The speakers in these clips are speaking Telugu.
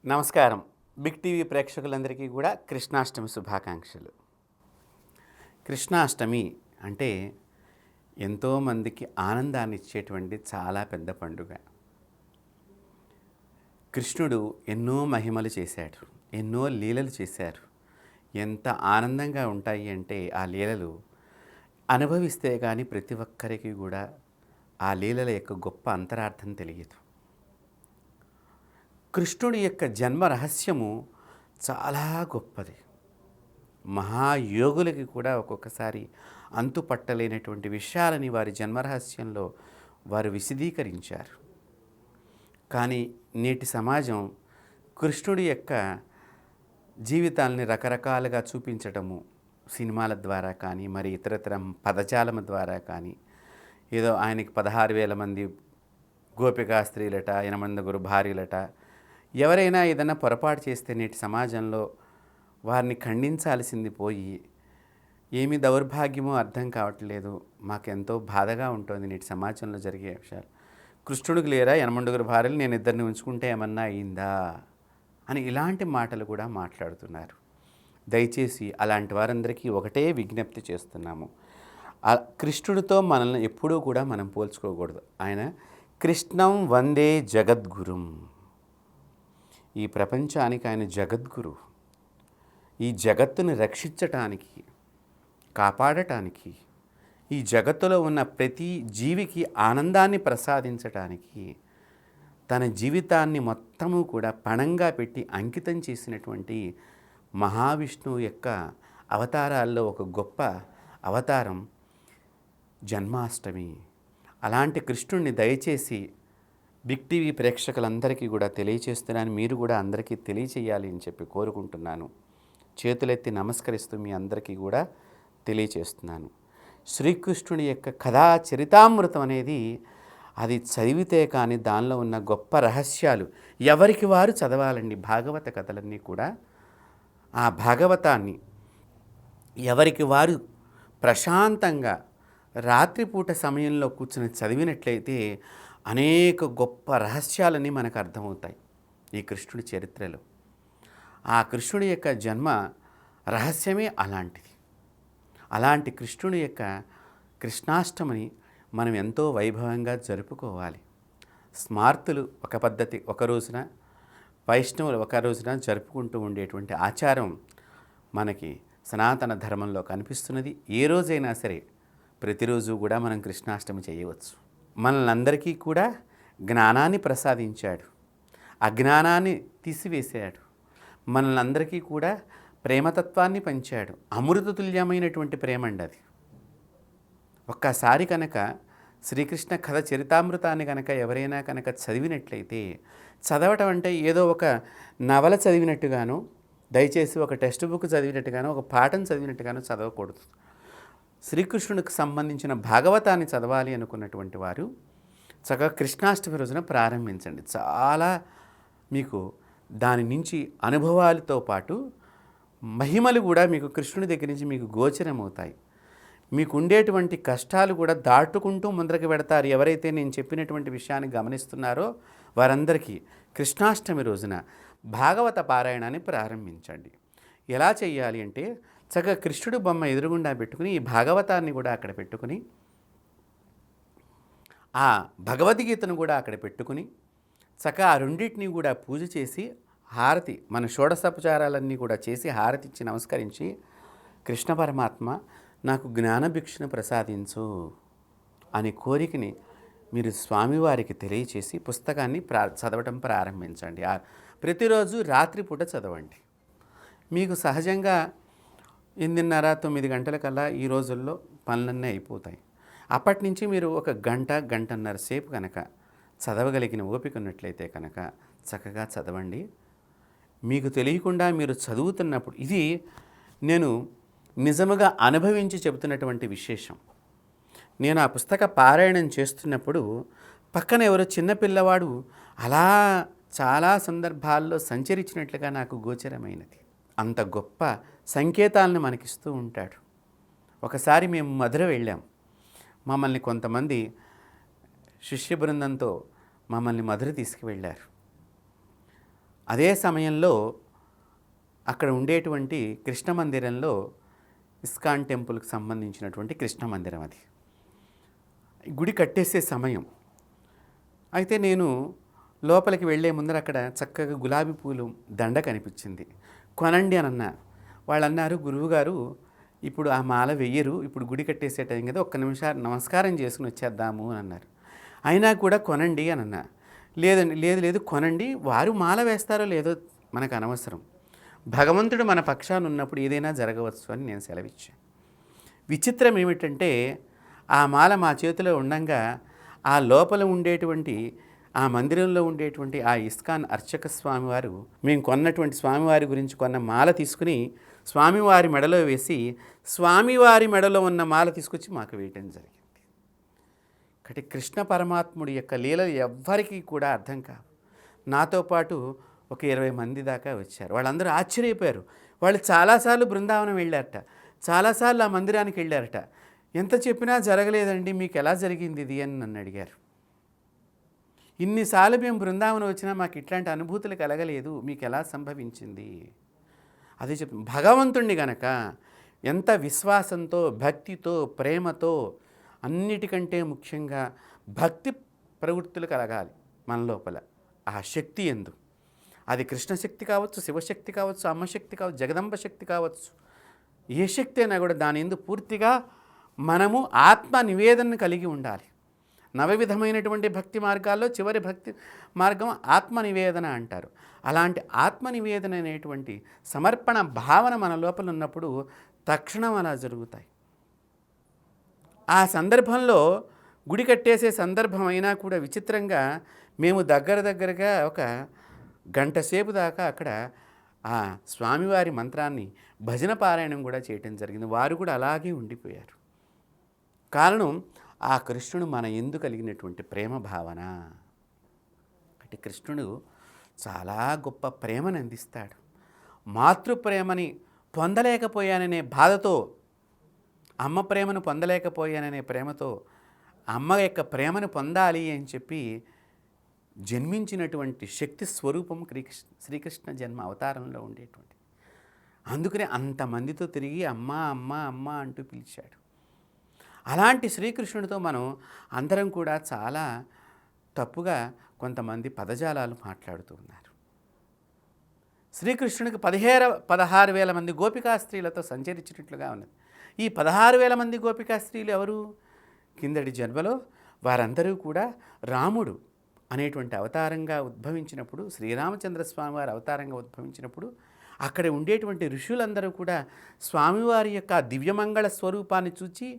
నమస్కారం. బిగ్ టీవీ ప్రేక్షకులందరికీ కూడా కృష్ణాష్టమి శుభాకాంక్షలు. కృష్ణాష్టమి అంటే ఎంతోమందికి ఆనందాన్ని ఇచ్చేటువంటి చాలా పెద్ద పండుగ. కృష్ణుడు ఎన్నో మహిమలు చేశాడు, ఎన్నో లీలలు చేశారు. ఎంత ఆనందంగా ఉంటాయి అంటే ఆ లీలలు అనుభవిస్తే కానీ ప్రతి ఒక్కరికి కూడా ఆ లీలల యొక్క గొప్ప అంతరార్థం తెలియదు. కృష్ణుడి యొక్క జన్మ రహస్యము చాలా గొప్పది. మహాయోగులకి కూడా ఒక్కొక్కసారి అంతుపట్టలేనటువంటి విషయాలని వారి జన్మరహస్యంలో వారు విశదీకరించారు. కానీ నేటి సమాజం కృష్ణుడి యొక్క జీవితాలని రకరకాలుగా చూపించటము, సినిమాల ద్వారా కానీ మరి ఇతరతర పదజాలం ద్వారా కానీ, ఏదో ఆయనకి 16,000 మంది గోపికా స్త్రీలట, 8 భార్యలట, ఎవరైనా ఏదైనా పొరపాటు చేస్తే నేటి సమాజంలో వారిని ఖండించాల్సింది పోయి ఏమి దౌర్భాగ్యమో అర్థం కావట్లేదు. మాకెంతో బాధగా ఉంటుంది నేటి సమాజంలో జరిగే విషయాలు. కృష్ణుడికి లేరా 8 భార్యలు, నేను ఇద్దరిని ఉంచుకుంటే ఏమన్నా అయిందా అని ఇలాంటి మాటలు కూడా మాట్లాడుతున్నారు. దయచేసి అలాంటి వారందరికీ ఒకటే విజ్ఞప్తి చేస్తున్నాము. కృష్ణుడితో మనల్ని ఎప్పుడూ కూడా మనం పోల్చుకోకూడదు. ఆయన కృష్ణం వందే జగద్గురుం. ఈ ప్రపంచానికి ఆయన జగద్గురు. ఈ జగత్తును రక్షించటానికి, కాపాడటానికి, ఈ జగత్తులో ఉన్న ప్రతి జీవికి ఆనందాన్ని ప్రసాదించటానికి తన జీవితాన్ని మొత్తము కూడా పణంగా పెట్టి అంకితం చేసినటువంటి మహావిష్ణువు యొక్క అవతారాల్లో ఒక గొప్ప అవతారం జన్మాష్టమి. అలాంటి కృష్ణుడిని దయచేసి బిగ్ టీవీ ప్రేక్షకులందరికీ కూడా తెలియచేస్తున్నాను. మీరు కూడా అందరికీ తెలియచేయాలి అని చెప్పి కోరుకుంటున్నాను. చేతులెత్తి నమస్కరిస్తూ మీ అందరికీ కూడా తెలియచేస్తున్నాను. శ్రీకృష్ణుడి యొక్క కథా చరితామృతం అనేది అది చదివితే కానీ దానిలో ఉన్న గొప్ప రహస్యాలు ఎవరికి వారు చదవాలండి. భాగవత కథలన్నీ కూడా ఆ భాగవతాన్ని ఎవరికి వారు ప్రశాంతంగా రాత్రిపూట సమయంలో కూర్చొని చదివినట్లయితే అనేక గొప్ప రహస్యాలని మనకు అర్థమవుతాయి ఈ కృష్ణుడి చరిత్రలో. ఆ కృష్ణుడి యొక్క జన్మ రహస్యమే అలాంటిది. అలాంటి కృష్ణుడి యొక్క కృష్ణాష్టమిని మనం ఎంతో వైభవంగా జరుపుకోవాలి. స్మార్తులు ఒక పద్ధతి, ఒక రోజున వైష్ణవులు ఒక రోజున జరుపుకుంటూ ఉండేటువంటి ఆచారం మనకి సనాతన ధర్మంలో కనిపిస్తున్నది. ఏ రోజైనా సరే ప్రతిరోజు కూడా మనం కృష్ణాష్టమి చేయవచ్చు. మనల్నందరికీ కూడా జ్ఞానాన్ని ప్రసాదించాడు, అజ్ఞానాన్ని తీసివేశాడు. మనల్నందరికీ కూడా ప్రేమతత్వాన్ని పంచాడు. అమృతతుల్యమైనటువంటి ప్రేమ అండి అది. ఒక్కసారి కనుక శ్రీకృష్ణ కథ చరితామృతాన్ని కనుక ఎవరైనా కనుక చదివినట్లయితే, చదవటం అంటే ఏదో ఒక నవల చదివినట్టుగాను, దయచేసి ఒక టెక్స్ట్ బుక్ చదివినట్టుగాను, ఒక పాఠం చదివినట్టుగాను చదవకూడదు. శ్రీకృష్ణుడికి సంబంధించిన భాగవతాన్ని చదవాలి అనుకున్నటువంటి వారు చక్కగా కృష్ణాష్టమి రోజున ప్రారంభించండి. చాలా మీకు దాని నుంచి అనుభవాలతో పాటు మహిమలు కూడా మీకు కృష్ణుడి దగ్గర నుంచి మీకు గోచరమవుతాయి. మీకు ఉండేటువంటి కష్టాలు కూడా దాటుకుంటూ ముందరకు పెడతారు. ఎవరైతే నేను చెప్పినటువంటి విషయాన్ని గమనిస్తున్నారో వారందరికీ కృష్ణాష్టమి రోజున భాగవత పారాయణాన్ని ప్రారంభించండి. ఎలా చేయాలి అంటే చక్కగా కృష్ణుడు బొమ్మ ఎదురుగుండా పెట్టుకుని ఈ భాగవతాన్ని కూడా అక్కడ పెట్టుకుని, ఆ భగవద్గీతను కూడా అక్కడ పెట్టుకుని చక్కగా ఆ రెండింటిని కూడా పూజ చేసి హారతి, మన షోడశోపచారాలన్నీ కూడా చేసి హారతి ఇచ్చి నమస్కరించి, కృష్ణ పరమాత్మ నాకు జ్ఞానభిక్షను ప్రసాదించు అనే కోరికని మీరు స్వామివారికి తెలియచేసి పుస్తకాన్ని చదవటం ప్రారంభించండి. ప్రతిరోజు రాత్రిపూట చదవండి. మీకు సహజంగా 8:30, 9 గంటలకల్లా ఈ రోజుల్లో పనులన్నీ అయిపోతాయి. అప్పటి నుంచి మీరు ఒక గంటన్నర సేపు కనుక చదవగలిగిన ఓపిక ఉన్నట్లయితే కనుక చక్కగా చదవండి. మీకు తెలియకుండా మీరు చదువుతున్నప్పుడు, ఇది నేను నిజముగా అనుభవించి చెబుతున్నటువంటి విశేషం. నేను ఆ పుస్తక పారాయణం చేస్తున్నప్పుడు పక్కన ఎవరో చిన్నపిల్లవాడు అలా చాలా సందర్భాల్లో సంచరించినట్లుగా నాకు గోచరమైనది. అంత గొప్ప సంకేతాలను మనకిస్తూ ఉంటాడు. ఒకసారి మేము మధుర వెళ్ళాం. మమ్మల్ని కొంతమంది శిష్య బృందంతో మమ్మల్ని మధుర తీసుకువెళ్ళారు. అదే సమయంలో అక్కడ ఉండేటువంటి కృష్ణ మందిరంలో ఇస్కాన్ టెంపుల్కి సంబంధించినటువంటి కృష్ణ మందిరం అది. గుడి కట్టేసే సమయం. అయితే నేను లోపలికి వెళ్ళే ముందర అక్కడ చక్కగా గులాబీ పూలు దండ కనిపించింది. కొనండి అని అన్నా. వాళ్ళు అన్నారు, గురువుగారు ఇప్పుడు ఆ మాల వెయ్యరు, ఇప్పుడు గుడి కట్టేసే టైం కదా, ఒక్క నిమిషం నమస్కారం చేసుకుని వచ్చేద్దాము అని అన్నారు. అయినా కూడా కొనండి అని అన్నా. లేదండి, లేదు కొనండి, వారు మాల వేస్తారో లేదో మనకు అనవసరం, భగవంతుడు మన పక్షాన ఉన్నప్పుడు ఏదైనా జరగవచ్చు అని నేను సెలవిచ్చాను. విచిత్రం ఏమిటంటే ఆ మాల మా చేతిలో ఉండంగా ఆ లోపల ఉండేటువంటి ఆ మందిరంలో ఉండేటువంటి ఆ ఇస్కాన్ అర్చక స్వామివారు మేము కొన్నటువంటి స్వామివారి గురించి కొన్న మాల తీసుకుని స్వామివారి మెడలో వేసి స్వామివారి మెడలో ఉన్న మాల తీసుకొచ్చి మాకు వేయటం జరిగింది. కాబట్టి కృష్ణ పరమాత్ముడి యొక్క లీలలు ఎవ్వరికీ కూడా అర్థం కావు. నాతో పాటు ఒక 20 మంది దాకా వచ్చారు. వాళ్ళందరూ ఆశ్చర్యపోయారు. వాళ్ళు చాలాసార్లు బృందావనం వెళ్ళారట, చాలాసార్లు ఆ మందిరానికి వెళ్ళారట. ఎంత చెప్పినా జరగలేదండి, మీకు ఎలా జరిగింది ఇది అని నన్ను అడిగారు. ఇన్నిసార్లు మేము బృందావనం వచ్చినా మాకు ఇట్లాంటి అనుభూతులు కలగలేదు, మీకు ఎలా సంభవించింది? అదే చెప్తాం. భగవంతుణ్ణి గనక ఎంత విశ్వాసంతో, భక్తితో, ప్రేమతో, అన్నిటికంటే ముఖ్యంగా భక్తి ప్రవృత్తులు కలగాలి మన లోపల. ఆ శక్తి ఎందు, అది కృష్ణశక్తి కావచ్చు, శివశక్తి కావచ్చు, అమ్మశక్తి కావచ్చు, జగదంబ శక్తి కావచ్చు, ఏ శక్తి అయినా కూడా దాని ఎందు పూర్తిగా మనము ఆత్మ నివేదనను కలిగి ఉండాలి. 9 విధమైనటువంటి భక్తి మార్గాల్లో చివరి భక్తి మార్గం ఆత్మ నివేదన అంటారు. అలాంటి ఆత్మ నివేదన అనేటువంటి సమర్పణ భావన మన లోపల ఉన్నప్పుడు తక్షణం అలా జరుగుతాయి. ఆ సందర్భంలో గుడి కట్టేసే సందర్భం అయినా కూడా విచిత్రంగా మేము దగ్గరగా ఒక గంట సేపు దాకా అక్కడ ఆ స్వామివారి మంత్రాన్ని భజన పారాయణం కూడా చేయటం జరిగింది. వారు కూడా అలాగే ఉండిపోయారు. కారణం ఆ కృష్ణుడు మన యందు కలిగినటువంటి ప్రేమ భావన. అంటే కృష్ణుడు చాలా గొప్ప ప్రేమను అందిస్తాడు. మాతృప్రేమని పొందలేకపోయాననే బాధతో, అమ్మ ప్రేమను పొందలేకపోయాననే ప్రేమతో అమ్మ యొక్క ప్రేమను పొందాలి అని చెప్పి జన్మించినటువంటి శక్తి స్వరూపం శ్రీకృష్ణ జన్మ అవతారంలో ఉండేటువంటి. అందుకనే అంతమందితో తిరిగి అమ్మ అమ్మ అమ్మ అంటూ పిలిచాడు. అలాంటి శ్రీకృష్ణుడితో మనం అందరం కూడా చాలా తప్పుగా కొంతమంది పదజాలాలు మాట్లాడుతూ ఉన్నారు. శ్రీకృష్ణుడికి 16,000 మంది గోపికా స్త్రీలతో సంచరించినట్లుగా ఉన్నది. ఈ 16,000 మంది గోపికా స్త్రీలు ఎవరు? కిందటి జన్మలో వారందరూ కూడా రాముడు అనేటువంటి అవతారంగా ఉద్భవించినప్పుడు, శ్రీరామచంద్ర స్వామి వారి అవతారంగా ఉద్భవించినప్పుడు అక్కడ ఉండేటువంటి ఋషులందరూ కూడా స్వామివారి యొక్క దివ్యమంగళ స్వరూపాన్ని చూచి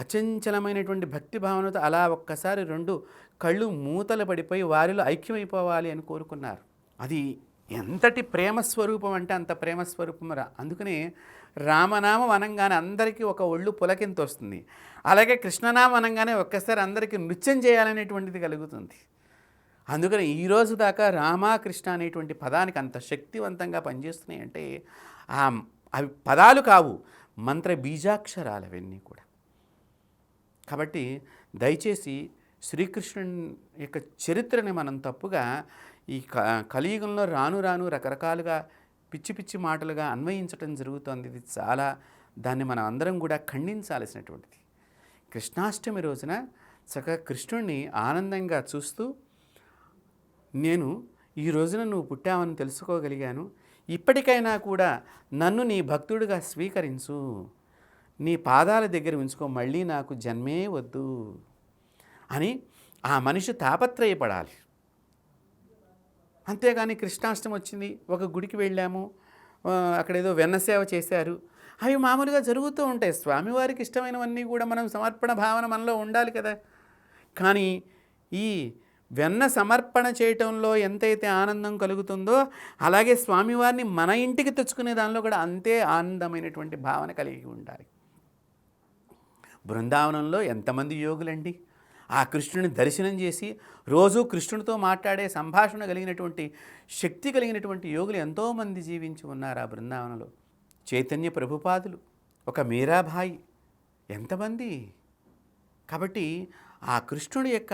అచంచలమైనటువంటి భక్తి భావనతో అలా ఒక్కసారి 2 కళ్ళు మూతలు పడిపోయి వారిలో ఐక్యమైపోవాలి అని కోరుకున్నారు. అది ఎంతటి ప్రేమస్వరూపం అంటే అంత ప్రేమస్వరూపం అందుకనే రామనామం అనంగానే అందరికీ ఒక ఒళ్ళు పులకింత వస్తుంది. అలాగే కృష్ణనామం అనంగానే ఒక్కసారి అందరికీ నృత్యం చేయాలనేటువంటిది కలుగుతుంది. అందుకని ఈరోజు దాకా రామకృష్ణ అనేటువంటి పదానికి అంత శక్తివంతంగా పనిచేస్తున్నాయి అంటే అవి పదాలు కావు, మంత్ర బీజాక్షరాలు అవన్నీ కూడా. కాబట్టి దయచేసి శ్రీకృష్ణుని యొక్క చరిత్రని మనం తప్పుగా ఈ కలియుగంలో రాను రకరకాలుగా పిచ్చి పిచ్చి మాటలుగా అన్వయించడం జరుగుతోంది. ఇది చాలా, దాన్ని మనం అందరం కూడా ఖండించాల్సినటువంటిది. కృష్ణాష్టమి రోజున చక్కగా కృష్ణుడిని ఆనందంగా చూస్తూ, నేను ఈ రోజున నువ్వు పుట్టావని తెలుసుకోగలిగాను, ఇప్పటికైనా కూడా నన్ను నీ భక్తుడిగా స్వీకరించు, నీ పాదాల దగ్గర ఉంచుకో, మళ్ళీ నాకు జన్మే వద్దు అని ఆ మనిషి తాపత్రయపడాలి. అంతేగాని కృష్ణాష్టమి వచ్చింది, ఒక గుడికి వెళ్ళాము, అక్కడ ఏదో వెన్నసేవ చేశారు, అవి మామూలుగా జరుగుతూ ఉంటాయి. స్వామివారికి ఇష్టమైనవన్నీ కూడా మనం సమర్పణ భావన మనలో ఉండాలి కదా. కానీ ఈ వెన్న సమర్పణ చేయటంలో ఎంతైతే ఆనందం కలుగుతుందో అలాగే స్వామివారిని మన ఇంటికి తెచ్చుకునే దానిలో కూడా అంతే ఆనందమైనటువంటి భావన కలిగి ఉండాలి. బృందావనంలో ఎంతమంది యోగులండి, ఆ కృష్ణుని దర్శనం చేసి రోజు కృష్ణునితో మాట్లాడే సంభాషణ కలిగినటువంటి శక్తి కలిగినటువంటి యోగులు ఎంతోమంది జీవించి ఉన్నారు ఆ బృందావనంలో. చైతన్య ప్రభుపాదులు, ఒక మీరాబాయి, ఎంతమంది. కాబట్టి ఆ కృష్ణుడి యొక్క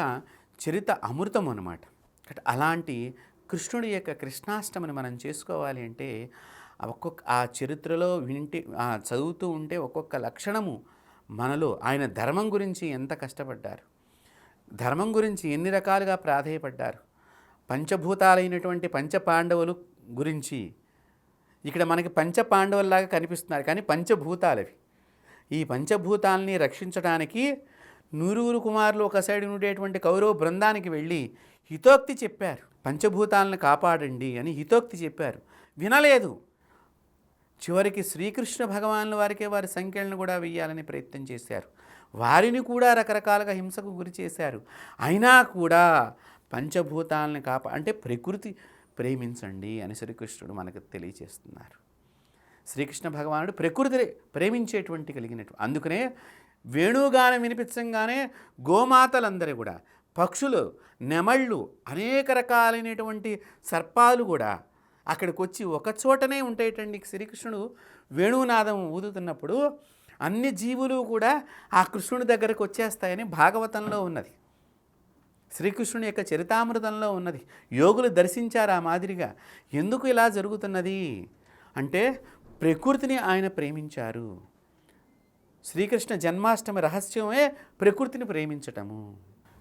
చరిత అమృతం అన్నమాట. అలాంటి కృష్ణుడి యొక్క కృష్ణాష్టమిని మనం చేసుకోవాలి అంటే ఆ చరిత్రలో చదువుతూ ఉంటే ఒక్కొక్క లక్షణము మనలో ఆయన ధర్మం గురించి ఎంత కష్టపడ్డారు, ధర్మం గురించి ఎన్ని రకాలుగా ప్రాధేయపడ్డారు, పంచభూతాలైనటువంటి పంచపాండవులు గురించి ఇక్కడ మనకి పంచపాండవుల్లాగా కనిపిస్తున్నారు, కానీ పంచభూతాలవి. ఈ పంచభూతాలని రక్షించడానికి నూరుగురు కుమారులు ఒక సైడ్ ఉండేటువంటి కౌరవ బృందానికి వెళ్ళి హితోక్తి చెప్పారు. పంచభూతాలను కాపాడండి అని హితోక్తి చెప్పారు, వినలేదు. చివరికి శ్రీకృష్ణ భగవానుల వారికే వారి సంఖ్యలను కూడా వెయ్యాలని ప్రయత్నం చేశారు, వారిని కూడా రకరకాలుగా హింసకు గురి చేశారు. అయినా కూడా పంచభూతాలను అంటే ప్రకృతి ప్రేమించండి అని శ్రీకృష్ణుడు మనకు తెలియచేస్తున్నారు. శ్రీకృష్ణ భగవానుడు ప్రకృతి ప్రేమించేటువంటి కలిగినట్టు. అందుకనే వేణుగానం వినిపించంగానే గోమాతలందరూ కూడా, పక్షులు, నెమళ్ళు, అనేక రకాలైనటువంటి సర్పాలు కూడా అక్కడికి వచ్చి ఒక చోటనే ఉంటాయటండి. శ్రీకృష్ణుడు వేణునాదం ఊదుతున్నప్పుడు అన్ని జీవులు కూడా ఆ కృష్ణుడి దగ్గరకు వచ్చేస్తాయని భాగవతంలో ఉన్నది, శ్రీకృష్ణుని యొక్క చరితామృతంలో ఉన్నది. యోగులు దర్శించారు ఆ మాదిరిగా. ఎందుకు ఇలా జరుగుతున్నది అంటే ప్రకృతిని ఆయన ప్రేమించారు. శ్రీకృష్ణ జన్మాష్టమి రహస్యమే ప్రకృతిని ప్రేమించటము.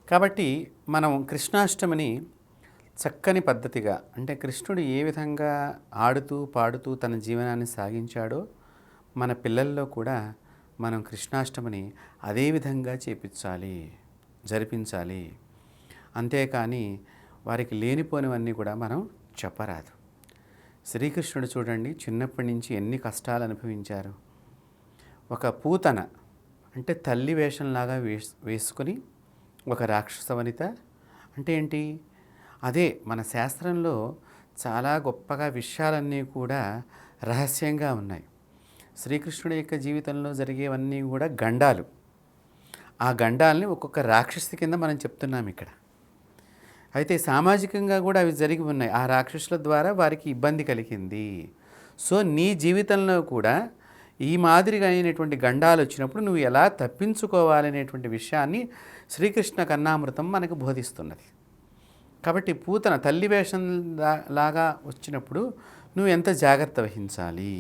కాబట్టి మనం కృష్ణాష్టమిని చక్కని పద్ధతిగా, అంటే కృష్ణుడు ఏ విధంగా ఆడుతూ పాడుతూ తన జీవనాన్ని సాగించాడో మన పిల్లల్లో కూడా మనం కృష్ణాష్టమిని అదే విధంగా చేపించాలి, జరిపించాలి. అంతేకాని వారికి లేనిపోనివన్నీ కూడా మనం చెప్పరాదు. శ్రీకృష్ణుడు చూడండి, చిన్నప్పటి నుంచి ఎన్ని కష్టాలు అనుభవించారు. ఒక పూతన అంటే తల్లి వేషంలాగా వేసుకొని ఒక రాక్షస వనిత అంటే ఏంటి, అదే మన శాస్త్రంలో చాలా గొప్పగా విషయాలన్నీ కూడా రహస్యంగా ఉన్నాయి. శ్రీకృష్ణుడి యొక్క జీవితంలో జరిగేవన్నీ కూడా గండాలు. ఆ గండాలని ఒక్కొక్క రాక్షసి కింద మనం చెప్తున్నాం ఇక్కడ. అయితే సామాజికంగా కూడా అవి జరిగి ఉన్నాయి. ఆ రాక్షసుల ద్వారా వారికి ఇబ్బంది కలిగింది. సో నీ జీవితంలో కూడా ఈ మాదిరిగా అయినటువంటి గండాలు వచ్చినప్పుడు నువ్వు ఎలా తప్పించుకోవాలనేటువంటి విషయాన్ని శ్రీకృష్ణ కన్నామృతం మనకు బోధిస్తున్నది. కాబట్టి పూతన తల్లి వేషం లాగా వచ్చినప్పుడు నువ్వు ఎంత జాగ్రత్త వహించాలి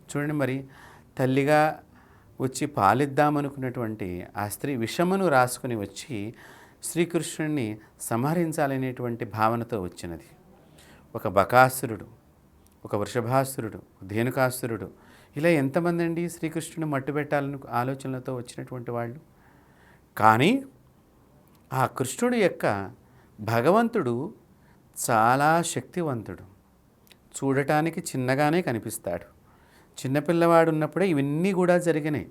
చూడండి. మరి తల్లిగా వచ్చి పాలిద్దామనుకున్నటువంటి ఆ స్త్రీ విషమును రాసుకుని వచ్చి శ్రీకృష్ణుడిని సంహరించాలనేటువంటి భావనతో వచ్చినది. ఒక బకాసురుడు, ఒక వృషభాసురుడు, ధేనుకాసురుడు, ఇలా ఎంతమంది అండి శ్రీకృష్ణుని మట్టుబెట్టాలని ఆలోచనలతో వచ్చినటువంటి వాళ్ళు. కానీ ఆ కృష్ణుడి యొక్క భగవంతుడు చాలా శక్తివంతుడు. చూడటానికి చిన్నగానే కనిపిస్తాడు. చిన్నపిల్లవాడు ఉన్నప్పుడే ఇవన్నీ కూడా జరిగినాయి.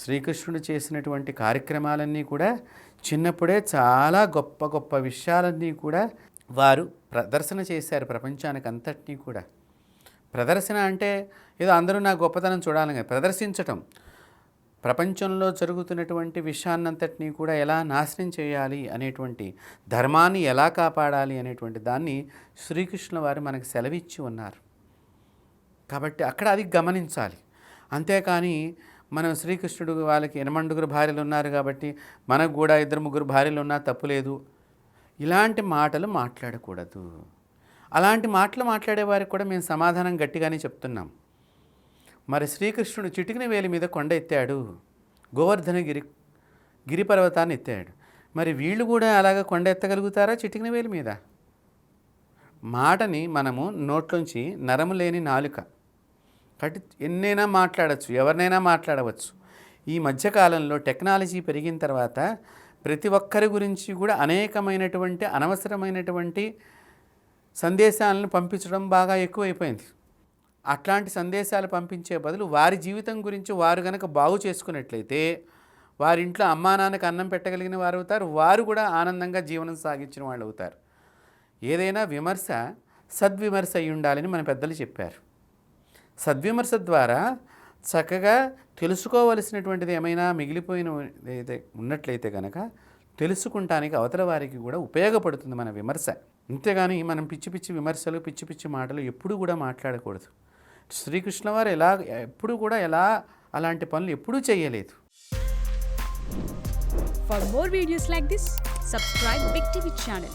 శ్రీకృష్ణుడు చేసినటువంటి కార్యక్రమాలన్నీ కూడా చిన్నప్పుడే చాలా గొప్ప గొప్ప విషయాలన్నీ కూడా వారు ప్రదర్శన చేశారు ప్రపంచానికి అంతటినీ కూడా. ప్రదర్శన అంటే ఏదో అందరూ నా గొప్పతనం చూడాలని ప్రదర్శించటం, ప్రపంచంలో జరుగుతున్నటువంటి విషయాన్నంతటినీ కూడా ఎలా నాశనం చేయాలి అనేటువంటి, ధర్మాన్ని ఎలా కాపాడాలి అనేటువంటి దాన్ని శ్రీకృష్ణుల వారు మనకు సెలవిచ్చి ఉన్నారు. కాబట్టి అక్కడ అది గమనించాలి. అంతేకాని మనం శ్రీకృష్ణుడు వాళ్ళకి 8 భార్యలు ఉన్నారు కాబట్టి మనకు కూడా 2-3 భార్యలు ఉన్నా తప్పులేదు, ఇలాంటి మాటలు మాట్లాడకూడదు. అలాంటి మాటలు మాట్లాడేవారికి కూడా మేము సమాధానం గట్టిగానే చెప్తున్నాం. మరి శ్రీకృష్ణుడు చిటికిన వేలి మీద కొండ ఎత్తాడు, గోవర్ధన గిరిపర్వతాన్ని ఎత్తాడు. మరి వీళ్ళు కూడా అలాగ కొండ ఎత్తగలుగుతారా చిటికిన వేలి మీద? మాటని మనము నోట్లోంచి నరము లేని నాలుక కాబట్టి ఎన్నైనా మాట్లాడచ్చు, ఎవరినైనా మాట్లాడవచ్చు. ఈ మధ్యకాలంలో టెక్నాలజీ పెరిగిన తర్వాత ప్రతి ఒక్కరి గురించి కూడా అనేకమైనటువంటి అనవసరమైనటువంటి సందేశాలను పంపించడం బాగా ఎక్కువైపోయింది. అట్లాంటి సందేశాలు పంపించే బదులు వారి జీవితం గురించి వారు కనుక బాగు చేసుకున్నట్లయితే వారింట్లో అమ్మా నాన్నకు అన్నం పెట్టగలిగిన వారు అవుతారు, వారు కూడా ఆనందంగా జీవనం సాగించిన వాళ్ళు అవుతారు. ఏదైనా విమర్శ సద్విమర్శ అయి ఉండాలని మన పెద్దలు చెప్పారు. సద్విమర్శ ద్వారా చక్కగా తెలుసుకోవలసినటువంటిది ఏమైనా మిగిలిపోయిన ఉన్నట్లయితే కనుక తెలుసుకుంటానికి అవతల వారికి కూడా ఉపయోగపడుతుంది మన విమర్శ. అంతేగాని మనం పిచ్చి పిచ్చి విమర్శలు, పిచ్చి పిచ్చి మాటలు ఎప్పుడు కూడా మాట్లాడకూడదు. శ్రీకృష్ణ వారు ఎప్పుడు కూడా అలాంటి పనులు ఎప్పుడూ చేయలేదు. For more videos like this, subscribe Big TV channel.